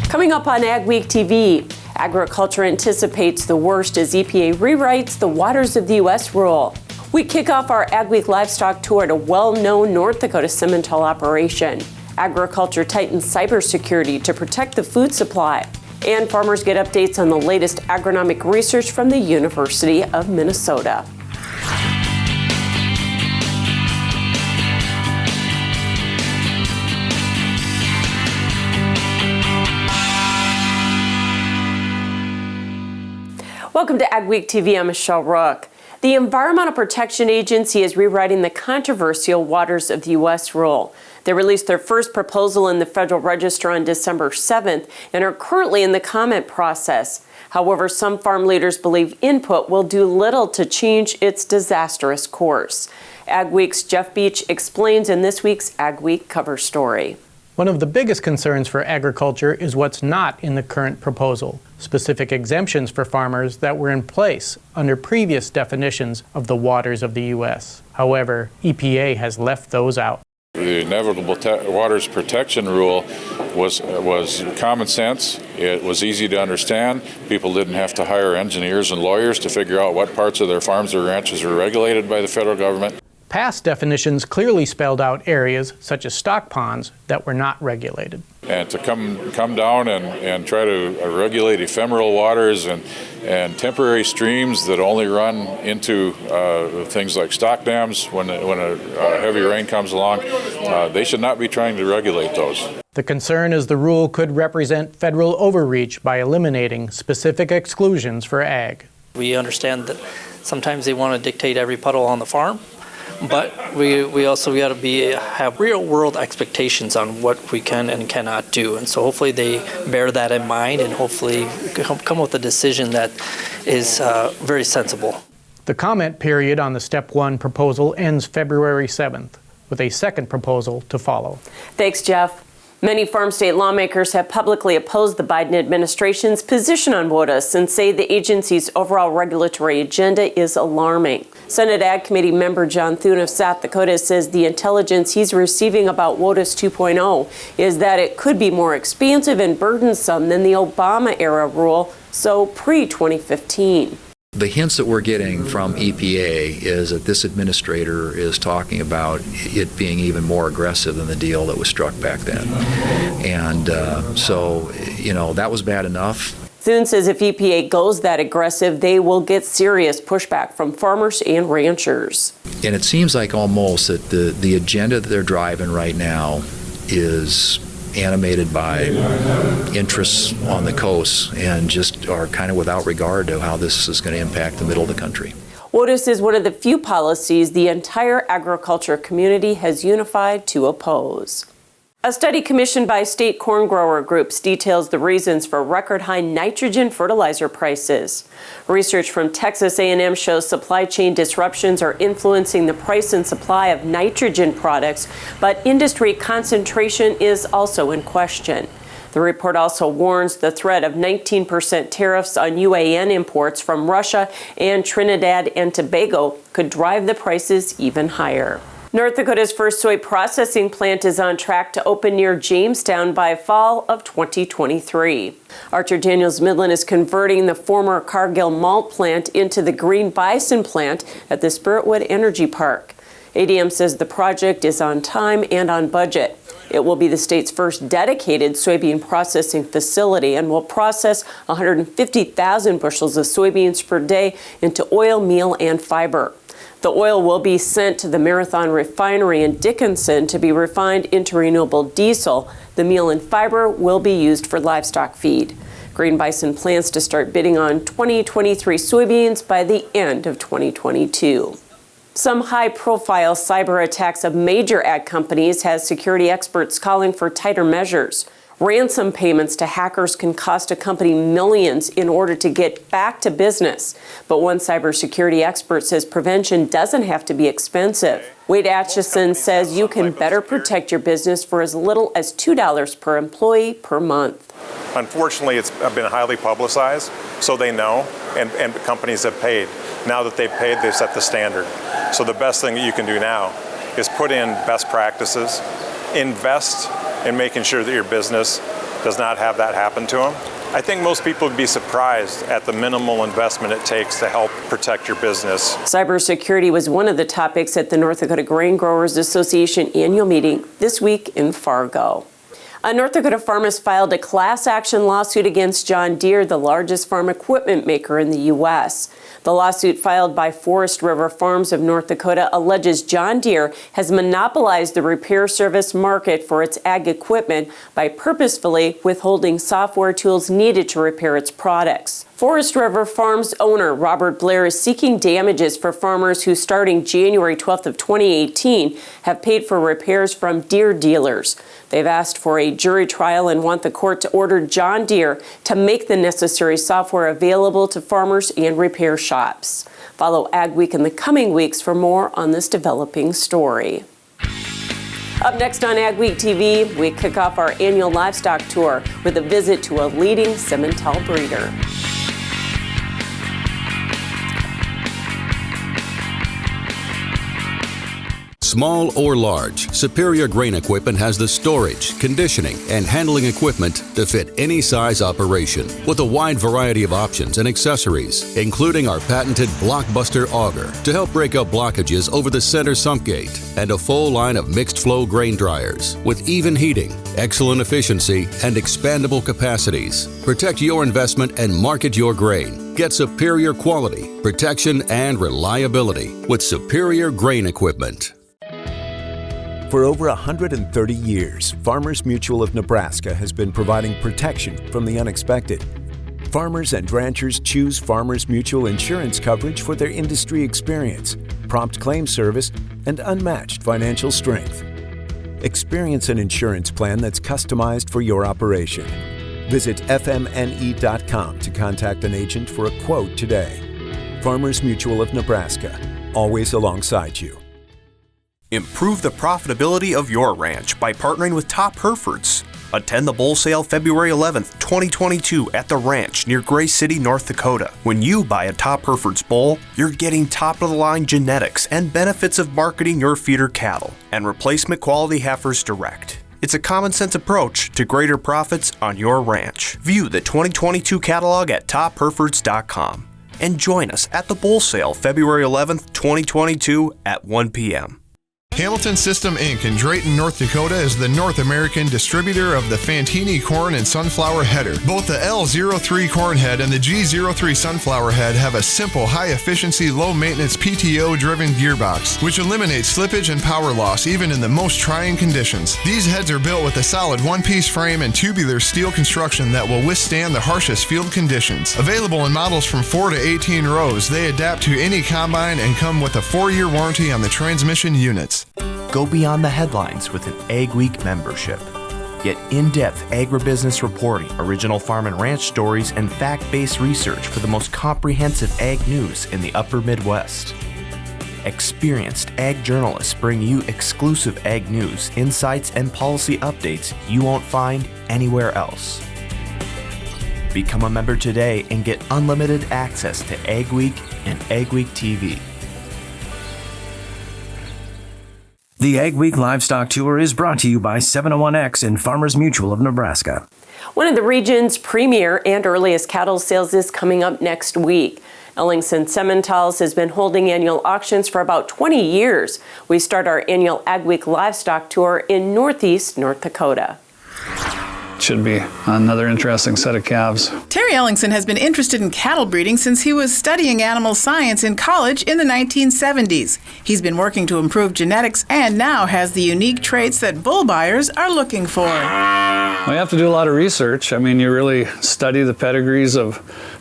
Coming up on Agweek TV, agriculture anticipates the worst as EPA rewrites the Waters of the U.S. rule. We kick off our Agweek Livestock Tour at a well-known North Dakota Simmental operation. Agriculture tightens cybersecurity to protect the food supply. And farmers get updates on the latest agronomic research from the University of Minnesota. Welcome to Agweek TV. I'm Michelle Rook. The Environmental Protection Agency is rewriting the controversial Waters of the U.S. rule. They released their first proposal in the Federal Register on December 7th and are currently in the comment process. However, some farm leaders believe input will do little to change its disastrous course. Agweek's Jeff Beach explains in this week's Agweek cover story. One of the biggest concerns for agriculture is what's not in the current proposal, specific exemptions for farmers that were in place under previous definitions of the waters of the U.S. However, EPA has left those out. The inevitable waters protection rule was common sense. It was easy to understand. People didn't have to hire engineers and lawyers to figure out what parts of their farms or ranches were regulated by the federal government. Past definitions clearly spelled out areas such as stock ponds that were not regulated. And to come down and try to regulate ephemeral waters and temporary streams that only run into things like stock dams when a heavy rain comes along, they should not be trying to regulate those. The concern is the rule could represent federal overreach by eliminating specific exclusions for ag. We understand that sometimes they want to dictate every puddle on the farm. But we also got to have real world expectations on what we can and cannot do. And so hopefully they bear that in mind and hopefully come with a decision that is very sensible. The comment period on the Step 1 proposal ends February 7th, with a second proposal to follow. Thanks, Jeff. Many farm state lawmakers have publicly opposed the Biden administration's position on WOTUS and say the agency's overall regulatory agenda is alarming. Senate Ag Committee member John Thune of South Dakota says the intelligence he's receiving about WOTUS 2.0 is that it could be more expansive and burdensome than the Obama-era rule, so pre-2015. The hints that we're getting from EPA is that this administrator is talking about it being even more aggressive than the deal that was struck back then. And so, that was bad enough. Thune says if EPA goes that aggressive, they will get serious pushback from farmers and ranchers. And it seems like almost that the agenda that they're driving right now is animated by interests on the coast and just are kind of without regard to how this is going to impact the middle of the country. WOTUS is one of the few policies the entire agriculture community has unified to oppose. A study commissioned by state corn grower groups details the reasons for record-high nitrogen fertilizer prices. Research from Texas A&M shows supply chain disruptions are influencing the price and supply of nitrogen products, but industry concentration is also in question. The report also warns the threat of 19% tariffs on UAN imports from Russia and Trinidad and Tobago could drive the prices even higher. North Dakota's first soy processing plant is on track to open near Jamestown by fall of 2023. Archer Daniels Midland is converting the former Cargill malt plant into the Green Bison plant at the Spiritwood Energy Park. ADM says the project is on time and on budget. It will be the state's first dedicated soybean processing facility and will process 150,000 bushels of soybeans per day into oil, meal, and fiber. The oil will be sent to the Marathon Refinery in Dickinson to be refined into renewable diesel. The meal and fiber will be used for livestock feed. Green Bison plans to start bidding on 2023 soybeans by the end of 2022. Some high-profile cyber attacks of major ag companies has security experts calling for tighter measures. Ransom payments to hackers can cost a company millions in order to get back to business. But one cybersecurity expert says prevention doesn't have to be expensive. Wade Atchison says you can better protect your business for as little as $2 per employee per month. Unfortunately, it's been highly publicized, so they know, and companies have paid. Now that they've paid, they've set the standard. So the best thing that you can do now is put in best practices, invest in making sure that your business does not have that happen to them. I think most people would be surprised at the minimal investment it takes to help protect your business. Cybersecurity was one of the topics at the North Dakota Grain Growers Association annual meeting this week in Fargo. North Dakota farmers filed a class action lawsuit against John Deere, the largest farm equipment maker in the U.S. The lawsuit filed by Forest River Farms of North Dakota alleges John Deere has monopolized the repair service market for its ag equipment by purposefully withholding software tools needed to repair its products. Forest River Farms owner Robert Blair is seeking damages for farmers who, starting January 12th of 2018, have paid for repairs from Deere dealers. They've asked for a jury trial and want the court to order John Deere to make the necessary software available to farmers and repair shops. Follow Agweek in the coming weeks for more on this developing story. Up next on Agweek TV, we kick off our annual Livestock Tour with a visit to a leading Simmental breeder. Small or large, Superior Grain Equipment has the storage, conditioning, and handling equipment to fit any size operation with a wide variety of options and accessories, including our patented Blockbuster auger to help break up blockages over the center sump gate, and a full line of mixed flow grain dryers with even heating, excellent efficiency, and expandable capacities. Protect your investment and market your grain. Get superior quality, protection, and reliability with Superior Grain Equipment. For over 130 years, Farmers Mutual of Nebraska has been providing protection from the unexpected. Farmers and ranchers choose Farmers Mutual insurance coverage for their industry experience, prompt claim service, and unmatched financial strength. Experience an insurance plan that's customized for your operation. Visit fmne.com to contact an agent for a quote today. Farmers Mutual of Nebraska, always alongside you. Improve the profitability of your ranch by partnering with Top Herefords. Attend the bull sale February 11th, 2022 at the ranch near Gray City, North Dakota. When you buy a Top Herefords bull, you're getting top-of-the-line genetics and benefits of marketing your feeder cattle and replacement quality heifers direct. It's a common-sense approach to greater profits on your ranch. View the 2022 catalog at topherefords.com and join us at the bull sale February 11th, 2022 at 1 p.m. Hamilton System Inc. in Drayton, North Dakota is the North American distributor of the Fantini corn and sunflower header. Both the L03 corn head and the G03 sunflower head have a simple, high-efficiency, low-maintenance PTO-driven gearbox, which eliminates slippage and power loss even in the most trying conditions. These heads are built with a solid one-piece frame and tubular steel construction that will withstand the harshest field conditions. Available in models from 4 to 18 rows, they adapt to any combine and come with a 4-year warranty on the transmission units. Go beyond the headlines with an Agweek membership. Get in-depth agribusiness reporting, original farm and ranch stories, and fact-based research for the most comprehensive ag news in the upper Midwest. Experienced ag journalists bring you exclusive ag news, insights, and policy updates you won't find anywhere else. Become a member today and get unlimited access to Agweek and Agweek TV. The Agweek Livestock Tour is brought to you by 701X and Farmers Mutual of Nebraska. One of the region's premier and earliest cattle sales is coming up next week. Ellingson Simmentals has been holding annual auctions for about 20 years. We start our annual Agweek Livestock Tour in northeast North Dakota. Should be another interesting set of calves. Terry Ellingson has been interested in cattle breeding since he was studying animal science in college in the 1970s. He's been working to improve genetics and now has the unique traits that bull buyers are looking for. We have to do a lot of research. I mean, you really study the pedigrees of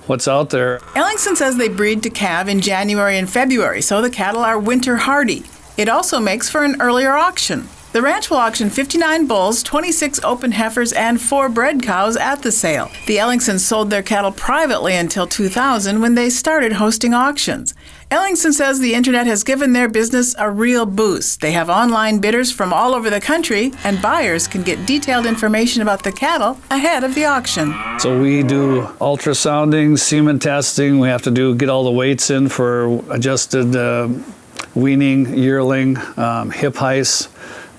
what's out there. Ellingson says they breed to calve in January and February, so the cattle are winter hardy. It also makes for an earlier auction. The ranch will auction 59 bulls, 26 open heifers, and 4 bred cows at the sale. The Ellingsons sold their cattle privately until 2000 when they started hosting auctions. Ellingson says the internet has given their business a real boost. They have online bidders from all over the country, and buyers can get detailed information about the cattle ahead of the auction. So we do ultrasounding, semen testing. We have to get all the weights in for adjusted weaning, yearling, hip heights.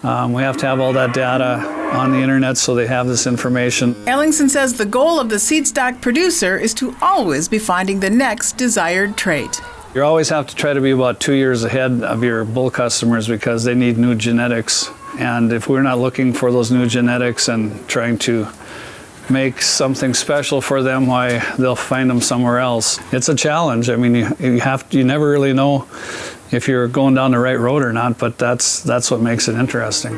We have to have all that data on the internet so they have this information. Ellingson says the goal of the seed stock producer is to always be finding the next desired trait. You always have to try to be about 2 years ahead of your bull customers because they need new genetics. And if we're not looking for those new genetics and trying to make something special for them, why they'll find them somewhere else. It's a challenge. I mean, you never really know if you're going down the right road or not, but that's what makes it interesting.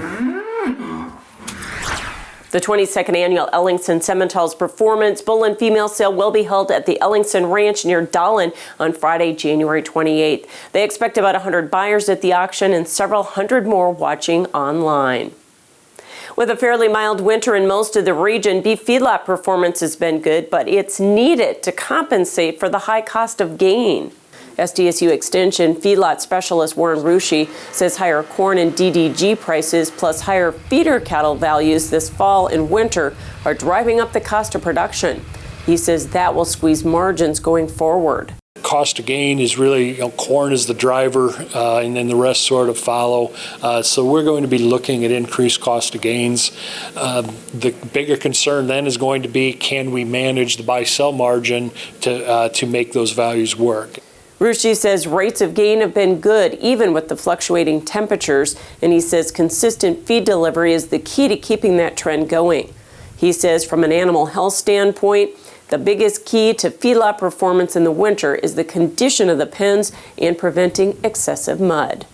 The 22nd annual Ellingson Simmental's Performance Bull and Female Sale will be held at the Ellingson Ranch near Dahlin on Friday, January 28th. They expect about 100 buyers at the auction and several hundred more watching online. With a fairly mild winter in most of the region, beef feedlot performance has been good, but it's needed to compensate for the high cost of gain. SDSU Extension feedlot specialist Warren Ruschi says higher corn and DDG prices plus higher feeder cattle values this fall and winter are driving up the cost of production. He says that will squeeze margins going forward. Cost of gain is really, corn is the driver, and then the rest sort of follow. So we're going to be looking at increased cost of gains. The bigger concern then is going to be, can we manage the buy-sell margin to make those values work? Ruschi says rates of gain have been good even with the fluctuating temperatures, and he says consistent feed delivery is the key to keeping that trend going. He says from an animal health standpoint, the biggest key to feedlot performance in the winter is the condition of the pens and preventing excessive mud.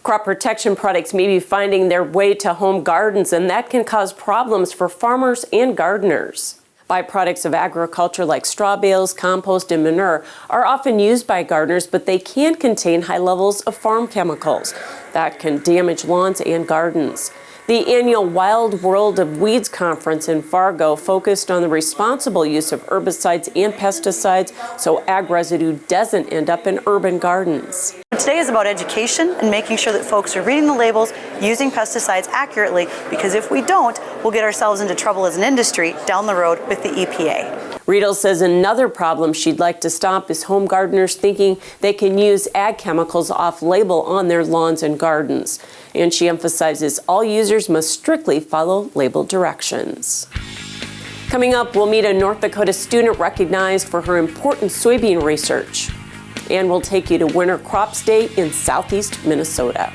Crop protection products may be finding their way to home gardens, and that can cause problems for farmers and gardeners. Byproducts of agriculture like straw bales, compost, and manure are often used by gardeners, but they can contain high levels of farm chemicals that can damage lawns and gardens. The annual Wild World of Weeds Conference in Fargo focused on the responsible use of herbicides and pesticides so ag residue doesn't end up in urban gardens. Today is about education and making sure that folks are reading the labels, using pesticides accurately, because if we don't, we'll get ourselves into trouble as an industry down the road with the EPA. Riedel says another problem she'd like to stop is home gardeners thinking they can use ag chemicals off-label on their lawns and gardens. And she emphasizes all users must strictly follow label directions. Coming up, we'll meet a North Dakota student recognized for her important soybean research. And we'll take you to Winter Crops Day in southeast Minnesota.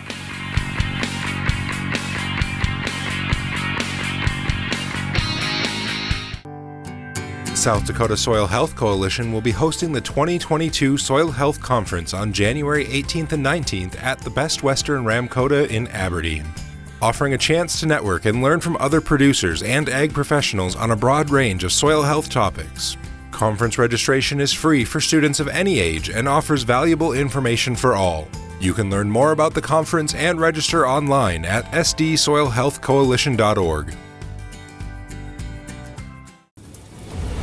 South Dakota Soil Health Coalition will be hosting the 2022 Soil Health Conference on January 18th and 19th at the Best Western Ramkota in Aberdeen, offering a chance to network and learn from other producers and ag professionals on a broad range of soil health topics. Conference registration is free for students of any age and offers valuable information for all. You can learn more about the conference and register online at sdsoilhealthcoalition.org.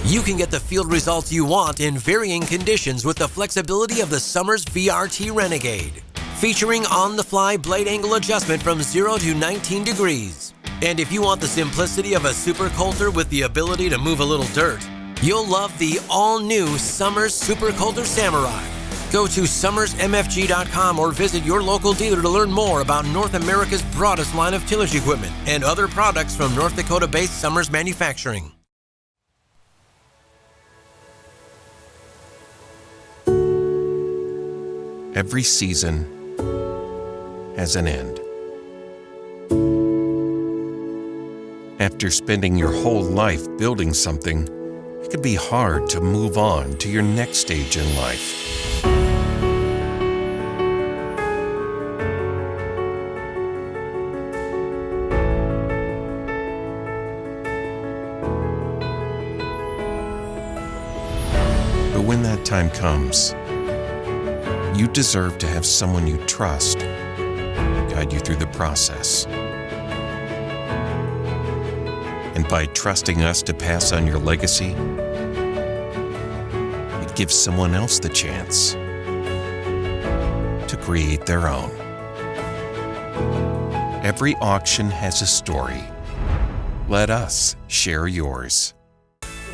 You can get the field results you want in varying conditions with the flexibility of the Summers VRT Renegade. Featuring on-the-fly blade angle adjustment from 0 to 19 degrees. And if you want the simplicity of a super coulter with the ability to move a little dirt, you'll love the all-new Summers Super Coulter Samurai. Go to summersmfg.com or visit your local dealer to learn more about North America's broadest line of tillage equipment and other products from North Dakota-based Summers Manufacturing. Every season has an end. After spending your whole life building something, it can be hard to move on to your next stage in life. But when that time comes, you deserve to have someone you trust guide you through the process. And by trusting us to pass on your legacy, it gives someone else the chance to create their own. Every auction has a story. Let us share yours.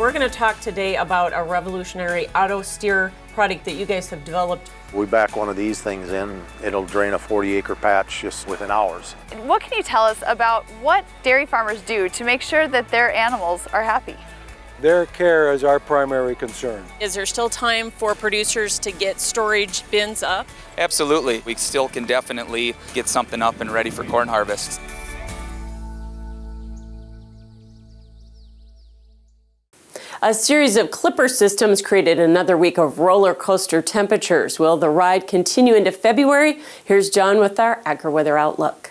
We're going to talk today about a revolutionary auto steer product that you guys have developed. We back one of these things in, it'll drain a 40-acre patch just within hours. What can you tell us about what dairy farmers do to make sure that their animals are happy? Their care is our primary concern. Is there still time for producers to get storage bins up? Absolutely. We still can definitely get something up and ready for corn harvest. A series of clipper systems created another week of roller coaster temperatures. Will the ride continue into February? Here's John with our AgriWeather outlook.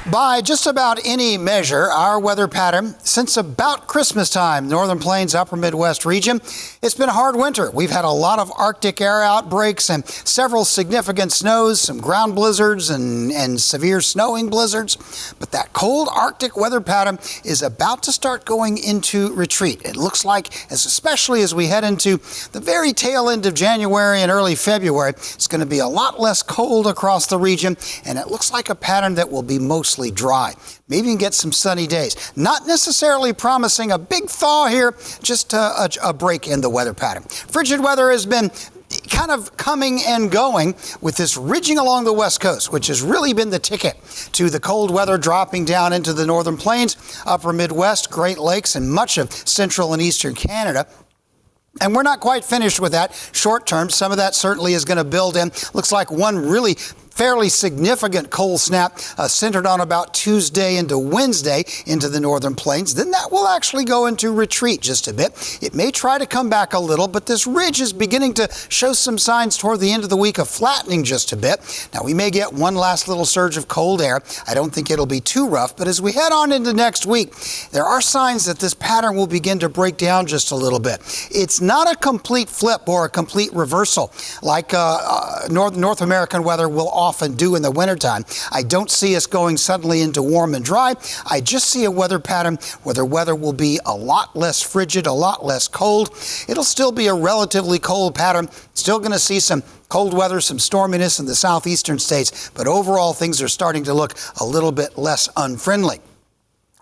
By just about any measure, our weather pattern since about Christmas time, Northern Plains, Upper Midwest region, it's been a hard winter. We've had a lot of Arctic air outbreaks and several significant snows, some ground blizzards and severe snowing blizzards. But that cold Arctic weather pattern is about to start going into retreat. It looks like, especially as we head into the very tail end of January and early February, it's going to be a lot less cold across the region, and it looks like a pattern that will be mostly dry. Maybe you can get some sunny days. Not necessarily promising a big thaw here, just a break in the weather pattern. Frigid weather has been kind of coming and going with this ridging along the west coast, which has really been the ticket to the cold weather dropping down into the Northern Plains, Upper Midwest, Great Lakes, and much of central and eastern Canada. And we're not quite finished with that short term. Some of that certainly is going to build in. Looks like one really fairly significant cold snap centered on about Tuesday into Wednesday into the Northern Plains. Then that will actually go into retreat just a bit. It may try to come back a little, but this ridge is beginning to show some signs toward the end of the week of flattening just a bit. Now, we may get one last little surge of cold air. I don't think it'll be too rough, but as we head on into next week, there are signs that this pattern will begin to break down just a little bit. It's not a complete flip or a complete reversal like North American weather will often do in the wintertime. I don't see us going suddenly into warm and dry. I just see a weather pattern where the weather will be a lot less frigid, a lot less cold. It'll still be a relatively cold pattern. Still going to see some cold weather, some storminess in the southeastern states, but overall things are starting to look a little bit less unfriendly.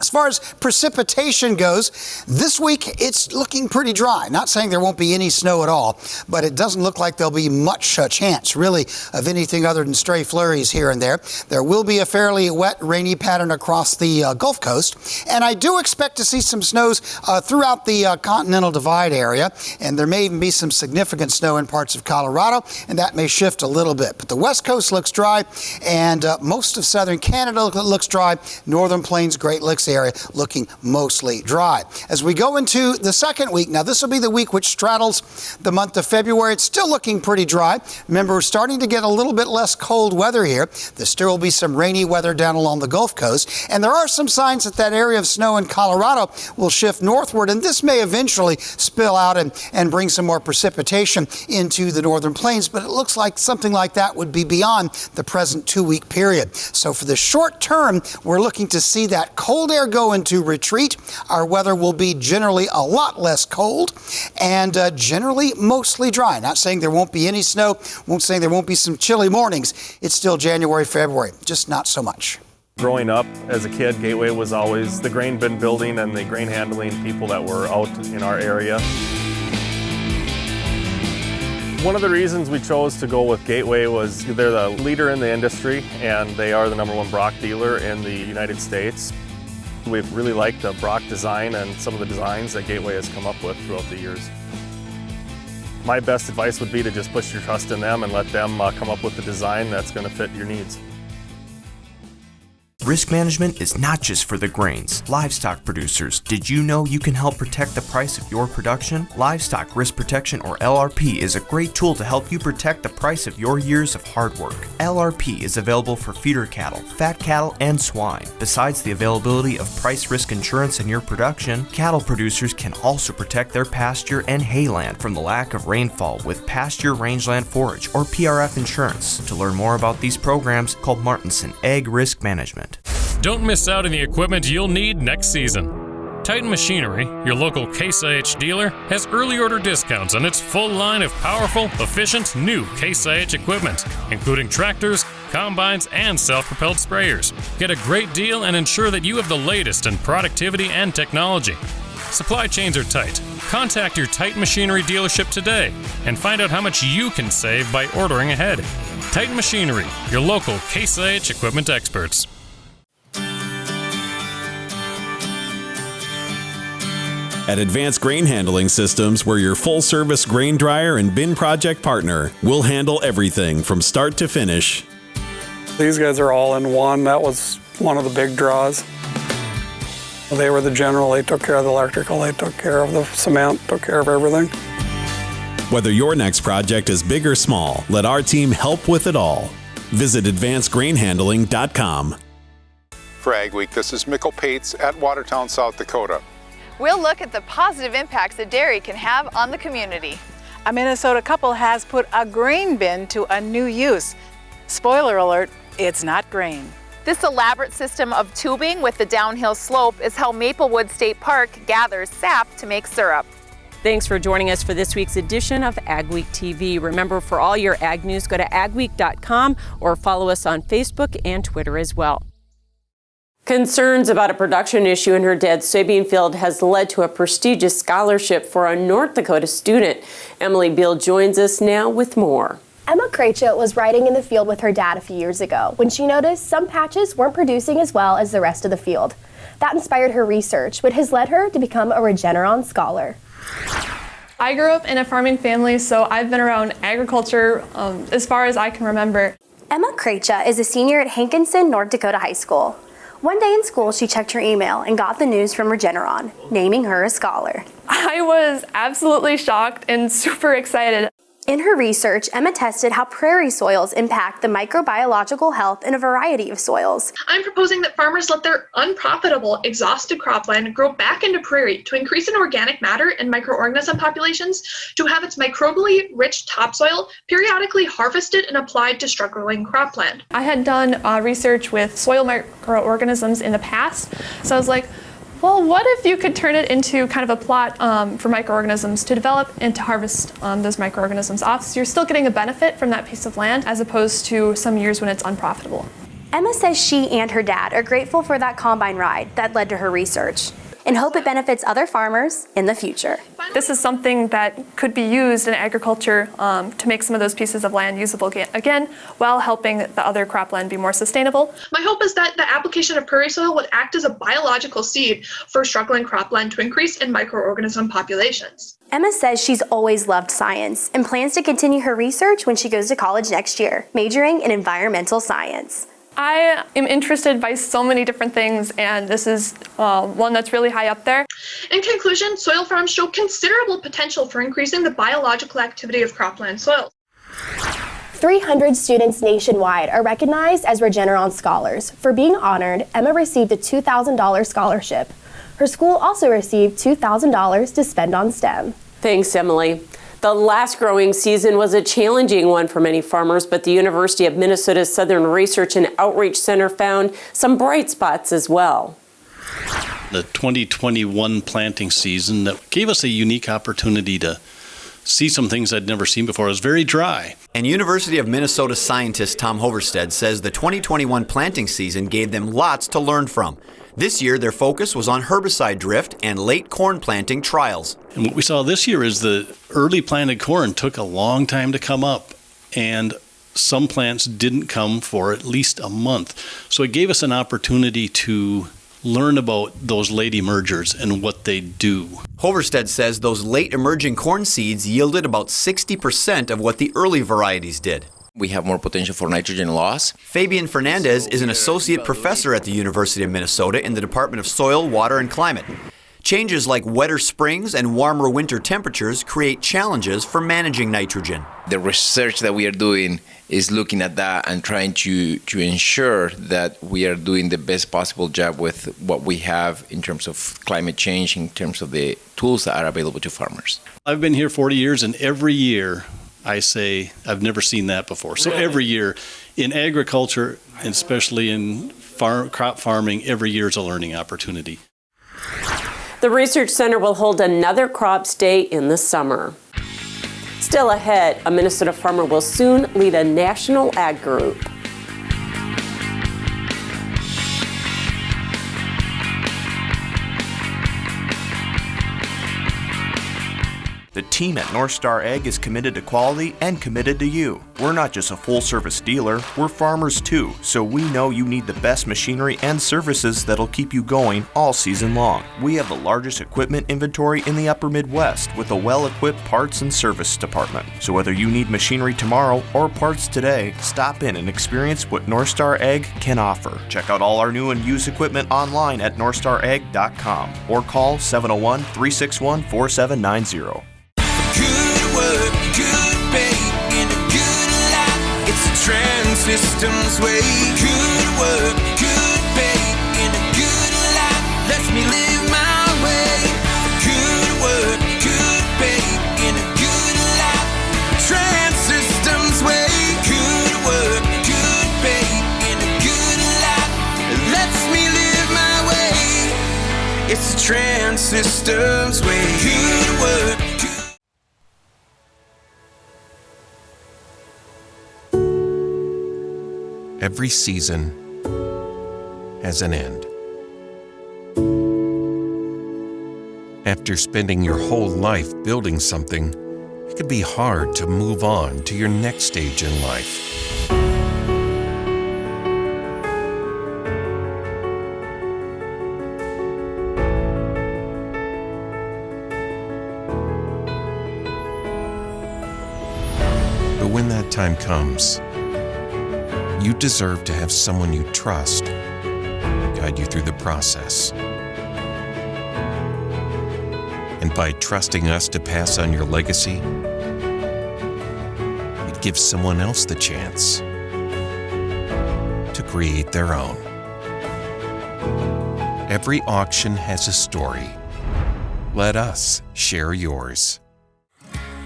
As far as precipitation goes, this week it's looking pretty dry. Not saying there won't be any snow at all, but it doesn't look like there'll be much chance, really, of anything other than stray flurries here and there. There will be a fairly wet, rainy pattern across the Gulf Coast, and I do expect to see some snows throughout the Continental Divide area, and there may even be some significant snow in parts of Colorado, and that may shift a little bit. But the West Coast looks dry, and most of southern Canada looks dry. Northern Plains, Great Lakes area looking mostly dry. As we go into the second week, now this will be the week which straddles the month of February. It's still looking pretty dry. Remember, we're starting to get a little bit less cold weather here. There still will be some rainy weather down along the Gulf Coast, and there are some signs that that area of snow in Colorado will shift northward, and this may eventually spill out and bring some more precipitation into the Northern Plains, but it looks like something like that would be beyond the present 2-week period. So for the short term, we're looking to see that cold air go into retreat. Our weather will be generally a lot less cold and generally mostly dry. Not saying there won't be any snow, won't say there won't be some chilly mornings. It's still January, February, just not so much. Growing up as a kid, Gateway was always the grain bin building and the grain handling people that were out in our area. One of the reasons we chose to go with Gateway was they're the leader in the industry and they are the #1 Brock dealer in the United States. We've really liked the Brock design and some of the designs that Gateway has come up with throughout the years. My best advice would be to just put your trust in them and let them come up with the design that's going to fit your needs. Risk management is not just for the grains. Livestock producers, did you know you can help protect the price of your production? Livestock Risk Protection, or LRP, is a great tool to help you protect the price of your years of hard work. LRP is available for feeder cattle, fat cattle, and swine. Besides the availability of price risk insurance in your production, cattle producers can also protect their pasture and hayland from the lack of rainfall with Pasture Rangeland Forage, or PRF insurance. To learn more about these programs, call Martinson Ag Risk Management. Don't miss out on the equipment you'll need next season. Titan Machinery, your local Case IH dealer, has early order discounts on its full line of powerful, efficient, new Case IH equipment, including tractors, combines, and self-propelled sprayers. Get a great deal and ensure that you have the latest in productivity and technology. Supply chains are tight, Contact your Titan Machinery dealership today and find out how much you can save by ordering ahead. Titan Machinery, your local Case IH equipment experts. At Advanced Grain Handling Systems, we're your full-service grain dryer and bin project partner. We'll handle everything from start to finish. These guys are all in one. That was one of the big draws. They were the general. They took care of the electrical. They took care of the cement, took care of everything. Whether your next project is big or small, let our team help with it all. Visit advancedgrainhandling.com. For Agweek, this is Mikkel Pates at Watertown, South Dakota. We'll look at the positive impacts that dairy can have on the community. A Minnesota couple has put a grain bin to a new use. Spoiler alert, it's not grain. This elaborate system of tubing with the downhill slope is how Maplewood State Park gathers sap to make syrup. Thanks for joining us for this week's edition of Agweek TV. Remember, for all your ag news, go to agweek.com or follow us on Facebook and Twitter as well. Concerns about a production issue in her dad's soybean field has led to a prestigious scholarship for a North Dakota student. Emily Beal joins us now with more. Emma Krejcia was riding in the field with her dad a few years ago when she noticed some patches weren't producing as well as the rest of the field. That inspired her research, which has led her to become a Regeneron scholar. I grew up in a farming family, so I've been around agriculture as far as I can remember. Emma Krejcia is a senior at Hankinson, North Dakota High School. One day in school, she checked her email and got the news from Regeneron, naming her a scholar. I was absolutely shocked and super excited. In her research, Emma tested how prairie soils impact the microbiological health in a variety of soils. I'm proposing that farmers let their unprofitable, exhausted cropland grow back into prairie to increase in organic matter and microorganism populations, to have its microbially rich topsoil periodically harvested and applied to struggling cropland. I had done research with soil microorganisms in the past, so I was like, well, what if you could turn it into kind of a plot for microorganisms to develop and to harvest those microorganisms off, so you're still getting a benefit from that piece of land as opposed to some years when it's unprofitable. Emma says she and her dad are grateful for that combine ride that led to her research and hope it benefits other farmers in the future. This is something that could be used in agriculture to make some of those pieces of land usable again, while helping the other cropland be more sustainable. My hope is that the application of prairie soil would act as a biological seed for struggling cropland to increase in microorganism populations. Emma says she's always loved science and plans to continue her research when she goes to college next year, majoring in environmental science. I am interested by so many different things, and this is one that's really high up there. In conclusion, soil farms show considerable potential for increasing the biological activity of cropland soils. 300 students nationwide are recognized as Regeneron scholars. For being honored, Emma received a $2,000 scholarship. Her school also received $2,000 to spend on STEM. Thanks, Emily. The last growing season was a challenging one for many farmers, but the University of Minnesota's Southern Research and Outreach Center found some bright spots as well. The 2021 planting season that gave us a unique opportunity to see some things I'd never seen before. It was very dry. And University of Minnesota scientist Tom Hoverstead says the 2021 planting season gave them lots to learn from. This year, their focus was on herbicide drift and late corn planting trials. And what we saw this year is the early planted corn took a long time to come up, and some plants didn't come for at least a month. So it gave us an opportunity to learn about those late emergers and what they do. Hoverstead says those late emerging corn seeds yielded about 60% of what the early varieties did. We have more potential for nitrogen loss. Fabian Fernandez is an associate professor at the University of Minnesota in the Department of Soil, Water, and Climate. Changes like wetter springs and warmer winter temperatures create challenges for managing nitrogen. The research that we are doing is looking at that and trying to ensure that we are doing the best possible job with what we have in terms of climate change, in terms of the tools that are available to farmers. I've been here 40 years, and every year I say, I've never seen that before. So every year in agriculture, and especially in crop farming, every year is a learning opportunity. The Research Center will hold another crops day in the summer. Still ahead, a Minnesota farmer will soon lead a national ag group. The team at North Star Ag is committed to quality and committed to you. We're not just a full-service dealer, we're farmers too, so we know you need the best machinery and services that'll keep you going all season long. We have the largest equipment inventory in the upper Midwest with a well-equipped parts and service department. So whether you need machinery tomorrow or parts today, stop in and experience what North Star Ag can offer. Check out all our new and used equipment online at northstarag.com or call 701-361-4790. Good work, good pay, and a good life. It's a Trans Systems way. Good work, good pay, and a good life. Lets me live my way. Good work, good pay, and a good life. Trans Systems way. Good work, good pay, and a good life. Lets me live my way. It's the Trans Systems way. Good work. Every season has an end. After spending your whole life building something, it can be hard to move on to your next stage in life. But when that time comes, you deserve to have someone you trust guide you through the process. And by trusting us to pass on your legacy, it gives someone else the chance to create their own. Every auction has a story. Let us share yours.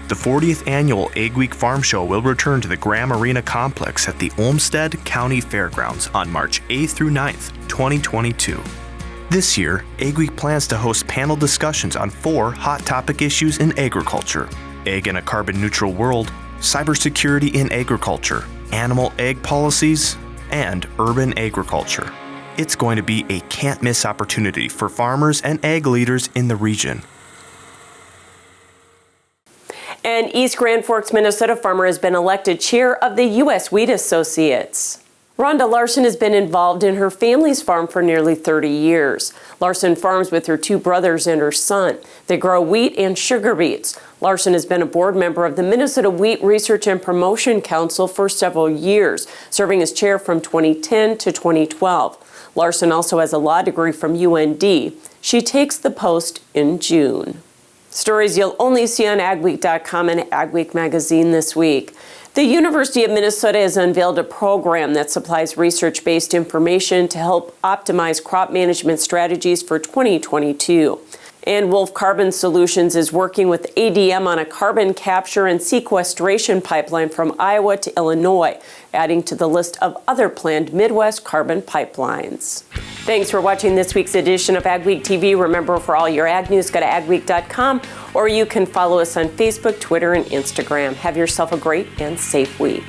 The 40th annual Agweek Farm Show will return to the Graham Arena Complex at the Olmsted County Fairgrounds on March 8th through 9th, 2022. This year, Agweek plans to host panel discussions on 4 hot topic issues in agriculture: ag in a carbon-neutral world, cybersecurity in agriculture, animal ag policies, and urban agriculture. It's going to be a can't-miss opportunity for farmers and ag leaders in the region. An East Grand Forks, Minnesota farmer has been elected chair of the U.S. Wheat Associates. Rhonda Larson has been involved in her family's farm for nearly 30 years. Larson farms with her 2 brothers and her son. They grow wheat and sugar beets. Larson has been a board member of the Minnesota Wheat Research and Promotion Council for several years, serving as chair from 2010 to 2012. Larson also has a law degree from UND. She takes the post in June. Stories you'll only see on agweek.com and Agweek magazine this week. The University of Minnesota has unveiled a program that supplies research-based information to help optimize crop management strategies for 2022. And Wolf Carbon Solutions is working with ADM on a carbon capture and sequestration pipeline from Iowa to Illinois, adding to the list of other planned Midwest carbon pipelines. Thanks for watching this week's edition of Agweek TV. Remember, for all your ag news, go to agweek.com, or you can follow us on Facebook, Twitter, and Instagram. Have yourself a great and safe week.